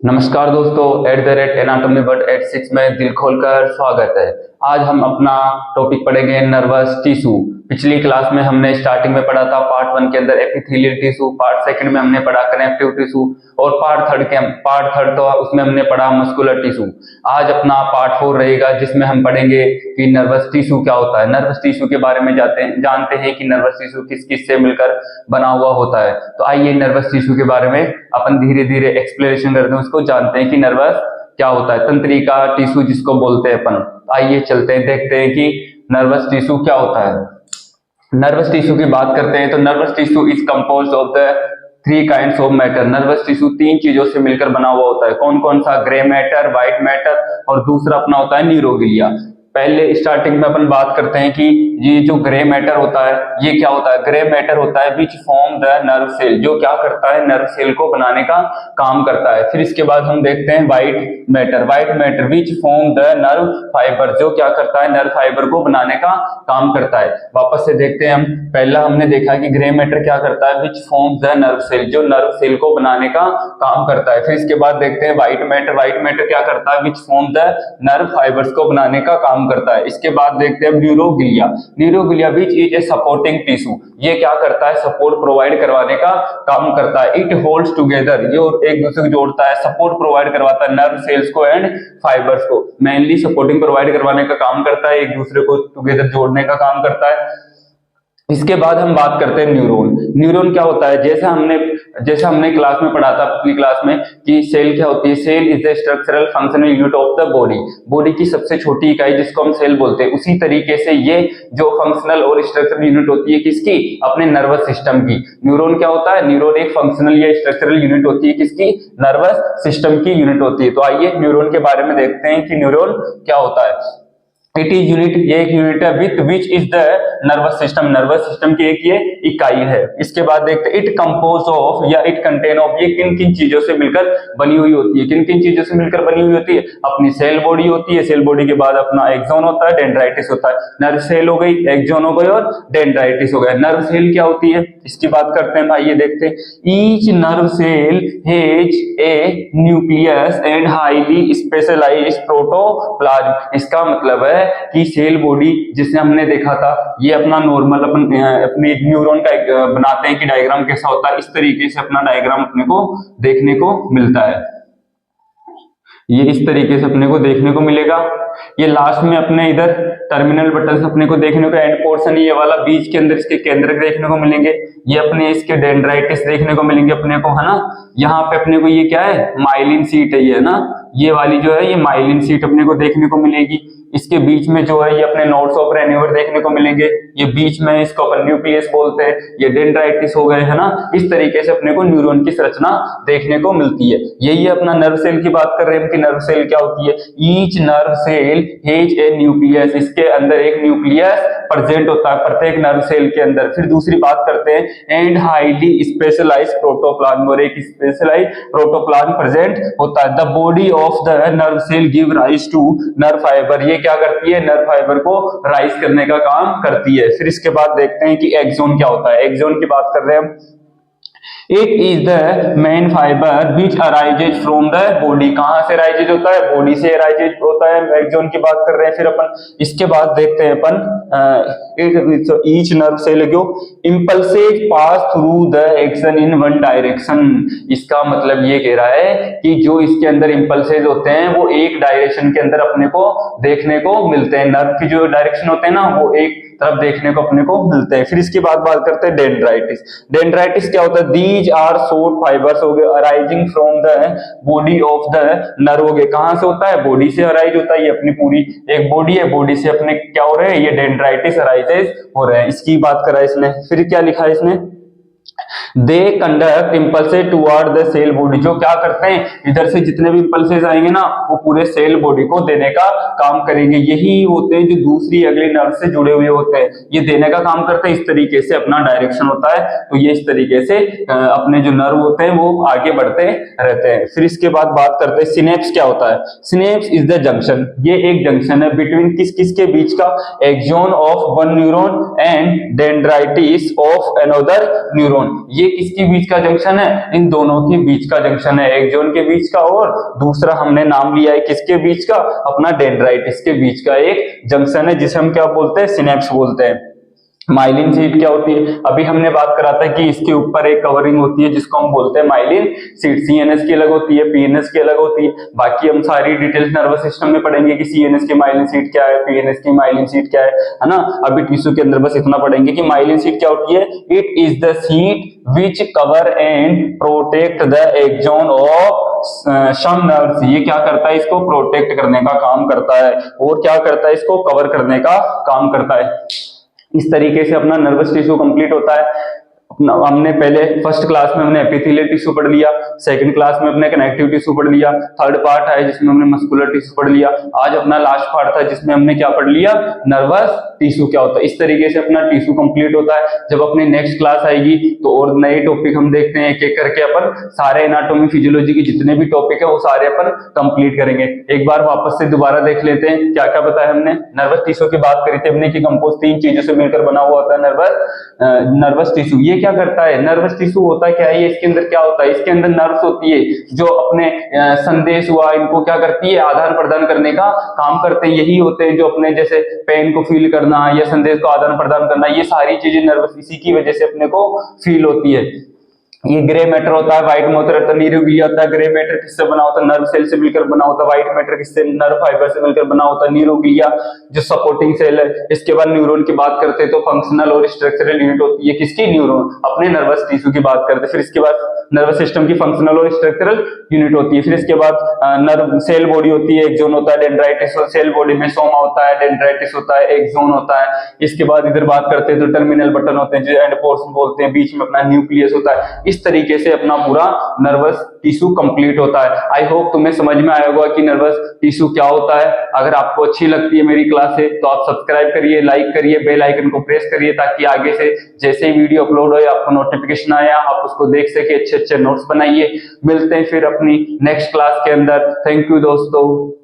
नमस्कार दोस्तों, @anatomy_but86 में दिल खोलकर स्वागत है। आज हम अपना टॉपिक पढ़ेंगे नर्वस टिश्यू। पिछली क्लास में हमने स्टार्टिंग में पढ़ा था पार्ट 1 के अंदर एपिथेलियल टिश्यू, पार्ट 2 में हमने पढ़ा कनेक्टिव टिश्यू और पार्ट थर्ड तो उसमें हमने पढ़ा मस्कुलर टिश्यू। आज अपना पार्ट 4 रहेगा जिसमें हम पढ़ेंगे कि नर्वस टिश्यू क्या होता है। नर्वस टिश्यू के बारे में जानते हैं कि नर्वस टिश्यू किस किस से मिलकर बना हुआ होता है। तो आइए नर्वस टिश्यू के बारे में अपन धीरे धीरे एक्सप्लेनेशन करते हैं, उसको जानते हैं कि नर्वस क्या होता है, तंत्रिका टिश्यू जिसको बोलते हैं अपन। आइए चलते हैं, देखते हैं कि नर्वस टिश्यू क्या होता है। नर्वस टिश्यू की बात करते हैं तो nervous tissue is composed of the 3 kinds of matter. Nervous tissue 3 चीजों से मिलकर बना हुआ होता है। कौन कौन सा? ग्रे मैटर, व्हाइट मैटर और दूसरा अपना होता है न्यूरोग्लिया। पहले स्टार्टिंग में अपन बात करते हैं कि ये जो ग्रे मैटर होता है ये क्या होता है। ग्रे मैटर होता है which form the nerve cell, जो क्या करता है, नर्व सेल को बनाने का काम करता है। फिर इसके बाद हम देखते हैं white matter. White matter which form the nerve fibre, जो क्या करता है, नर्व फाइबर को बनाने का काम करता है। वापस से देखते हैं हम, पहला हमने देखा कि ग्रे मैटर क्या करता है, which form the nerve cell, जो नर्व सेल को बनाने का काम करता है। फिर इसके बाद देखते हैं व्हाइट मैटर। व्हाइट मैटर क्या करता है, which form the nerve fibres को बनाने का काम करता है। इसके बाद देखते हैं neuroglia. Neuroglia which is a supporting tissue, ये क्या करता है, सपोर्ट प्रोवाइड करवाने का काम करता है। इट होल्ड्स टुगेदर, ये एक दूसरे को जोड़ता है, सपोर्ट प्रोवाइड करवाता है नर्व सेल्स को एंड फाइबर्स को। मेनली सपोर्टिंग प्रोवाइड करवाने का काम करता है, एक दूसरे को टुगेदर जोड़ने का काम करता है। इसके बाद हम बात करते हैं न्यूरॉन। न्यूरॉन क्या होता है, जैसा हमने क्लास में पढ़ा था, पिछली क्लास में, कि सेल क्या होती है। Cell is the structural functional unit of the body की सबसे छोटी इकाई जिसको हम सेल बोलते हैं। उसी तरीके से ये जो फंक्शनल और स्ट्रक्चरल यूनिट होती है किसकी, अपने नर्वस सिस्टम की। न्यूरॉन क्या होता है, न्यूरॉन एक फंक्शनल या स्ट्रक्चरल यूनिट होती है किसकी, नर्वस सिस्टम की यूनिट होती है। तो आइए न्यूरॉन के बारे में देखते हैं कि न्यूरॉन क्या होता है। इट इज यूनिट, ये एक यूनिट है with which is the nervous system, nervous system की एक ये इकाई है। इसके बाद देखते हैं इट कंपोज ऑफ या इट कंटेन ऑफ, ये किन किन चीजों से मिलकर बनी हुई होती है। किन किन चीजों से मिलकर बनी हुई होती है, अपनी सेल बॉडी होती है। सेल बॉडी के बाद अपना एक्सोन होता है, डेंड्राइटिस होता है। नर्व सेल हो गई, एक्सोन हो गई और डेंड्राइटिस हो गया। नर्व सेल क्या होती है इसकी बात करते हैं भाई, ये देखते हैं। Each nerve cell has a nucleus and highly specialised protoplasm. इसका मतलब है कि सेल बॉडी जिसे हमने देखा था, ये अपना नॉर्मल अपने न्यूरॉन का बनाते हैं कि डायग्राम कैसा होता है। इस तरीके से अपना डायग्राम अपने को देखने को मिलता है। ये इस तरीके से अपने को देखने को मिलेगा। ये लास्ट में अपने इधर टर्मिनल बटन अपने को देखने को, एंड पोर्शन ये वाला बीच के अंदर इसके केंद्र देखने को मिलेंगे। ये अपने इसके डेंड्राइटिस देखने को मिलेंगे अपने को, है ना। यहाँ पे अपने को ये क्या है, माइलिन सीट है ये, है ना। ये वाली जो है ये माइलिन सीट अपने को देखने को मिलेगी। इसके बीच में जो है ये अपने नोड्स ऑफ रेन्यूअर देखने को मिलेंगे। ये बीच में इसको अपन न्यूक्लियस बोलते हैं। ये डेंड्राइटिस हो गए, है ना। इस तरीके से अपने को न्यूरॉन की संरचना देखने को मिलती है। यही अपना नर्व सेल की बात कर रहे हैं कि नर्व सेल क्या होती है। Each nerve cell has a nucleus, इसके अंदर एक न्यूक्लियस प्रेजेंट होता है प्रत्येक नर्व सेल के अंदर। फिर दूसरी बात करते हैं एंड हाईली स्पेशलाइज्ड प्रोटोप्लाज्म, और एक स्पेशलाइज्ड प्रोटोप्लाज्म प्रेजेंट होता है। The body of the nerve cell give rise to nerve fibre, ये क्या करती है, नर्व फाइबर को राइज करने का काम करती है। फिर इसके बाद देखते हैं कि एक्सोन क्या होता है। एक्सोन की बात कर रहे हैं हम। It is the main fibre which arises from the body, कहां से अराइजेज होता है, बॉडी से अराइजेज होता है। एक्सोन की बात कर रहे हैं फिर अपन। इसके बाद देखते हैं अपन ईच नर्व सेल को impulses pass through the axon in one direction. इसका मतलब ये कह रहा है कि जो इसके अंदर इंपल्सेज होते हैं वो एक डायरेक्शन के अंदर अपने को देखने को मिलते हैं। नर्व की जो डायरेक्शन होते हैं ना वो एक तरफ देखने को अपने को मिलते हैं। फिर इसकी बात करते हैं डेंड्राइटिस। डेंड्राइटिस क्या होता है, दीज आर शॉर्ट फाइबर्स हो गए arising from the body of the nerve हो गए। कहां से होता है, बॉडी से अराइज होता है। ये अपनी पूरी एक बॉडी है, बॉडी से अपने क्या हो रहे हैं, ये डेंड्राइटिस अराइजेस हो रहे हैं। इसकी बात करा इसने। फिर क्या लिखा है इसने, they conduct impulses toward the cell body, जो क्या करते हैं, इधर से जितने भी इंपल्सेज आएंगे ना वो पूरे सेल बॉडी को देने का काम करेंगे। यही होते हैं जो दूसरी अगली नर्व से जुड़े हुए होते हैं, ये देने का काम करते हैं। इस तरीके से अपना डायरेक्शन होता है। तो ये इस तरीके से अपने जो नर्व होते हैं वो आगे बढ़ते रहते हैं। फिर इसके बाद बात करते हैं सिनेप्स क्या होता है। सिनेप्स इज द जंक्शन, ये एक जंक्शन है बिटवीन किस किस के बीच का, axon of one neuron and dendrites of another neuron. ये किसके बीच का जंक्शन है? इन दोनों के बीच का जंक्शन है, एक जोन के बीच का और दूसरा हमने नाम लिया है किसके बीच का? अपना डेंड्राइटिस के बीच का एक जंक्शन है, जिसे हम क्या बोलते हैं? सिनेप्स बोलते हैं। माइलिन शीट क्या होती है? अभी हमने बात करा था कि इसके ऊपर एक कवरिंग होती है जिसको हम बोलते हैं माइलिन शीट। सीएनएस की अलग होती है, पीएनएस की अलग होती है। बाकी हम सारी डिटेल्स नर्वस सिस्टम में पढ़ेंगे कि सीएनएस की माइलिन शीट क्या है, पीएनएस की माइलिन शीट क्या है ना। अभी टिश्यू के अंदर बस इतना पढ़ेंगे कि माइलिन शीट क्या होती है। It is the sheath which cover and protect the axon of some nerves. ये क्या करता है? इसको प्रोटेक्ट करने का काम करता है और क्या करता है? इसको कवर करने का काम करता है। इस तरीके से अपना नर्वस टिश्यू कंप्लीट होता है। हमने पहले फर्स्ट क्लास में हमने एपिथेलियल टिश्यू पढ़ लिया, सेकंड क्लास में अपने कनेक्टिव टिश्यू पढ़ लिया, थर्ड पार्ट है जिसमें हमने मस्कुलर टिश्यू पढ़ लिया, आज अपना लास्ट पार्ट था जिसमें हमने क्या पढ़ लिया? नर्वस टिश्यू क्या होता है। इस तरीके से अपना टिश्यू कंप्लीट होता है। जब अपनी नेक्स्ट क्लास आएगी तो और नए टॉपिक हम देखते हैं, एक एक करके अपन सारे एनाटॉमी फिजियोलॉजी के जितने भी टॉपिक है वो सारे अपन कंप्लीट करेंगे। एक बार वापस से दोबारा देख लेते हैं क्या क्या बताया हमने। नर्वस टिश्यू की बात करी थी हमने कि कंपोज 3 चीजों से मिलकर बना हुआ होता है नर्वस टिश्यू। ये क्या करता है? नर्वस टिश्यू होता क्या है? ये इसके अंदर क्या होता है? इसके अंदर नर्व्स होती है जो अपने संदेश हुआ इनको क्या करती है? आदान प्रदान करने का काम करते हैं। यही होते हैं जो अपने जैसे पेन को फील करना या संदेश को आदान प्रदान करना, ये सारी चीजें नर्वस इसी की वजह से अपने को फील होती है। ये ग्रे मैटर होता है, व्हाइट मैटर होता है, न्यूरोग्लिया होता है। ग्रे मैटर किससे बना होता है? नर्व सेल से मिलकर बना होता है। व्हाइट मैटर किससे? नर्व फाइबर से मिलकर बना होता है। न्यूरोग्लिया जो सपोर्टिंग सेल है। इसके बाद न्यूरॉन की बात करते हैं तो फंक्शनल और स्ट्रक्चरल यूनिट होती है किसकी? न्यूरॉन। अपने नर्वस टिश्यू की बात करते हैं। फिर इसके बाद नर्वस सिस्टम की फंक्शनल और स्ट्रक्चरल यूनिट होती है। फिर इसके बाद नर्व सेल बॉडी होती है, एक जोन होता है डेंड्राइटिस, सेल बॉडी में सोमा होता है, डेंड्राइटिस होता है, एक जोन होता है। इसके बाद इधर बात करते हैं तो टर्मिनल बटन होते हैं जो एंड पोर्शन बोलते हैं, बीच में अपना न्यूक्लियस होता है। इस तरीके से अपना पूरा नर्वस टिश्यू कंप्लीट होता है। आई होप तुम्हें समझ में आया होगा कि नर्वस टिश्यू क्या होता है। अगर आपको अच्छी लगती है मेरी क्लासें तो आप सब्सक्राइब करिए, लाइक करिए, बेल आइकन को प्रेस करिए ताकि आगे से जैसे ही वीडियो अपलोड हो आपको नोटिफिकेशन आया, आप उसको देख सके, अच्छे अच्छे नोट्स बनाइए। मिलते हैं फिर अपनी नेक्स्ट क्लास के अंदर। थैंक यू दोस्तों।